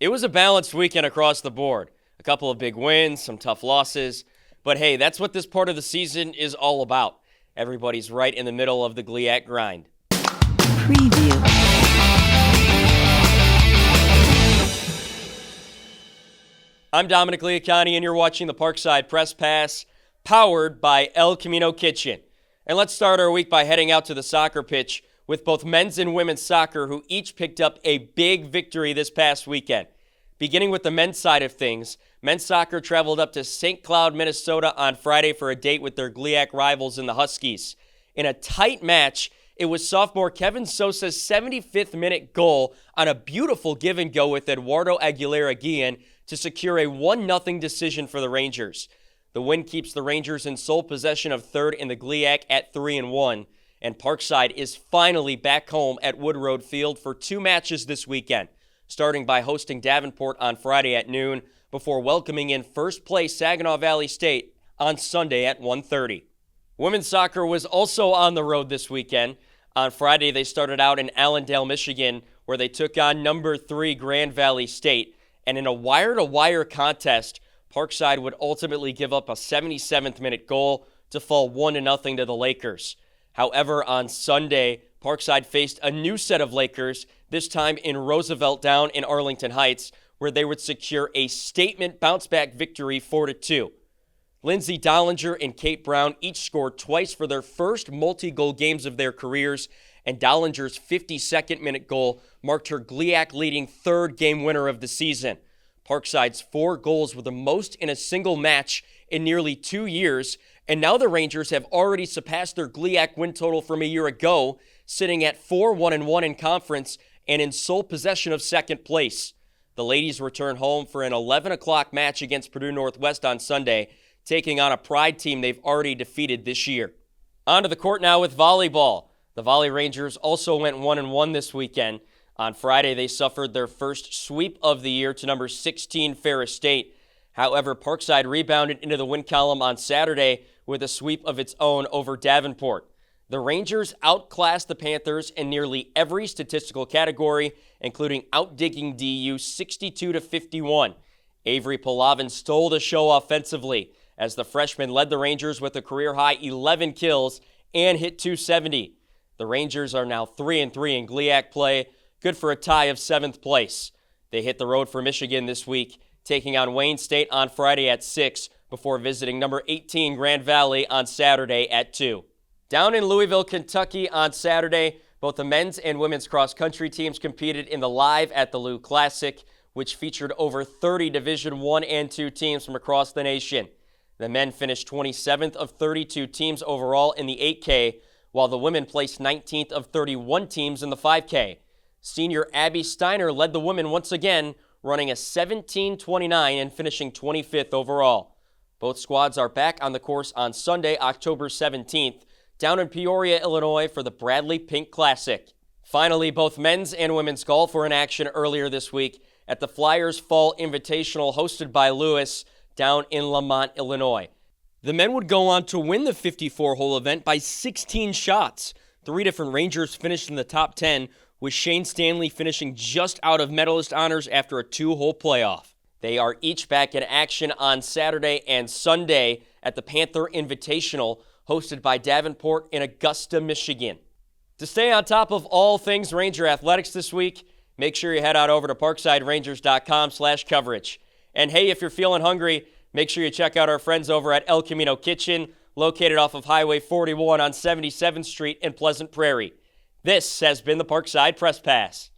It was a balanced weekend across the board. A couple of big wins, some tough losses. But hey, that's what this part of the season is all about. Everybody's right in the middle of the GLIAC grind. Preview. I'm Dominic Liacani, and you're watching the Parkside Press Pass, powered by El Camino Kitchen. And let's start our week by heading out to the soccer pitch with both men's and women's soccer, who each picked up a big victory this past weekend. Beginning with the men's side of things, men's soccer traveled up to St. Cloud, Minnesota on Friday for a date with their GLIAC rivals in the Huskies. In a tight match, it was sophomore Kevin Sosa's 75th minute goal on a beautiful give and go with Eduardo Aguilera Guillen to secure a 1-0 decision for the Rangers. The win keeps the Rangers in sole possession of third in the GLIAC at 3-1, and Parkside is finally back home at Wood Road Field for 2 matches this weekend, starting by hosting Davenport on Friday at noon before welcoming in first place Saginaw Valley State on Sunday at 1:30. Women's soccer was also on the road this weekend. On Friday, they started out in Allendale, Michigan, where they took on number 3 Grand Valley State, and in a wire-to-wire contest, Parkside would ultimately give up a 77th minute goal to fall 1-0 to the Lakers. However, on Sunday, Parkside faced a new set of Lakers, this time in Roosevelt down in Arlington Heights, where they would secure a statement bounce-back victory 4-2. Lindsay Dollinger and Kate Brown each scored twice for their first multi-goal games of their careers, and Dollinger's 52nd minute goal marked her GLIAC-leading third game winner of the season. Parkside's 4 goals were the most in a single match in nearly 2 years, and now the Rangers have already surpassed their GLIAC win total from a year ago, sitting at 4-1-1 in conference and in sole possession of second place. The ladies return home for an 11 o'clock match against Purdue Northwest on Sunday, taking on a Pride team they've already defeated this year. On to the court now with volleyball. The Volley Rangers also went 1-1 this weekend. On Friday, they suffered their first sweep of the year to number 16 Ferris State. However, Parkside rebounded into the win column on Saturday with a sweep of its own over Davenport. The Rangers outclassed the Panthers in nearly every statistical category, including outdigging DU 62-51. Avery Palavin stole the show offensively, as the freshman led the Rangers with a career-high 11 kills and hit .270. The Rangers are now 3-3 in GLIAC play, good for a tie of 7th place. They hit the road for Michigan this week, taking on Wayne State on Friday at 6 before visiting number 18 Grand Valley on Saturday at 2. Down in Louisville, Kentucky on Saturday, both the men's and women's cross-country teams competed in the Live at the Lou Classic, which featured over 30 Division I and II teams from across the nation. The men finished 27th of 32 teams overall in the 8K, while the women placed 19th of 31 teams in the 5K. Senior Abby Steiner led the women once again, running a 17:29 and finishing 25th overall. Both squads are back on the course on Sunday, October 17th, down in Peoria, Illinois for the Bradley Pink Classic. Finally, both men's and women's golf were in action earlier this week at the Flyers Fall Invitational hosted by Lewis down in Lamont, Illinois. The men would go on to win the 54-hole event by 16 shots. 3 different Rangers finished in the top 10, with Shane Stanley finishing just out of medalist honors after a 2-hole playoff. They are each back in action on Saturday and Sunday at the Panther Invitational, hosted by Davenport in Augusta, Michigan. To stay on top of all things Ranger athletics this week, make sure you head on over to parksiderangers.com/coverage. And hey, if you're feeling hungry, make sure you check out our friends over at El Camino Kitchen, located off of Highway 41 on 77th Street in Pleasant Prairie. This has been the Parkside Press Pass.